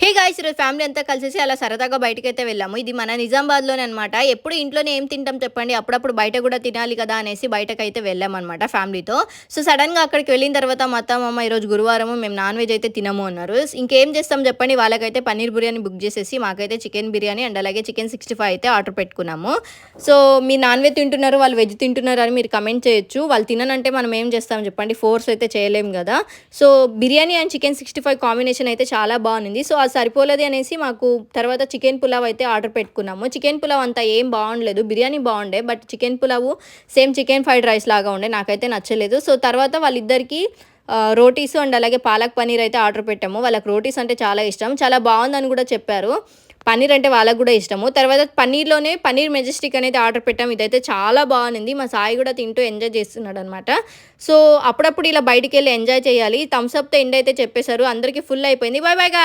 Hey guys! ఈరోజు family అంతా కలిసేసి అలా సరదాగా బయటికైతే వెళ్ళాము. ఇది మన నిజామాబాద్‌లోనే అనమాట. ఎప్పుడు ఇంట్లోనే ఏం తింటాం చెప్పండి. అప్పుడప్పుడు బయట గూడా తినాలి కదా! అనేసి బయటకైతే వెళ్ళామనమాట ఫ్యామిలీతో. సో, సడెన్‌గా అక్కడికి వెళ్ళిన తర్వాత మా అత్త, మామ ఈరోజు గురువారము మేము నాన్ వెజ్ అయితే తినము అన్నారు. ఇంకేం చేస్తాం చెప్పండి. వాళ్ళకైతే పన్నీర్ బిర్యానీ బుక్ చేసేసి మాకైతే చికెన్ బిర్యానీ అండ్ అలాగే చికెన్ 65 అయితే ఆర్డర్ పెట్టుకున్నాము. సో, మీరు నాన్ వెజ్ తింటున్నారు, వాళ్ళు వెజ్ తింటున్నారు అని మీరు కమెంట్ చేయొచ్చు. వాళ్ళు తిననంటే మనం ఏం చేస్తాం చెప్పండి. ఫోర్స్ అయితే చేయలేం గదా! So, biryani and chicken 65 combination అయితే చాలా బావుంది. సో, అది సరిపోలేదు అనేసి మాకు తర్వాత చికెన్ పులావ్ అయితే ఆర్డర్ పెట్టుకున్నాము. చికెన్ పులావ్ అంత ఏం బాగుండలేదు. బిర్యానీ బాగుండే. But chicken pulao same chicken fried rice లాగా ఉండే. నాకైతే నచ్చలేదు. సో, తర్వాత వాళ్ళిద్దరికీ రోటీస్ అండ్ అలాగే పాలక్ పన్నీర్ అయితే ఆర్డర్ పెట్టాము. వాళ్ళకి రోటీస్ అంటే చాలా ఇష్టం. చాలా బావుందని గూడా చెప్పారు. పన్నీర్ అంటే వాళ్ళకి గూడా ఇష్టము. తర్వాత పన్నీర్‌లోనే పన్నీర్ మెజెస్టిక్ అనేది ఆర్డర్ పెట్టాము. ఇదైతే చాలా బావుంది. మా సాయి గూడా తింటూ ఎంజాయ్ చేస్తున్నాడనమాట. సో, అప్పుడప్పుడు ఇలా బయటికెళ్ళి ఎంజాయ్ చేయాలి. థమ్స్ అప్‌తో ఎండ్ అయితే చెప్పేశారు. అందరికీ ఫుల్ అయిపోయింది. బై బై గా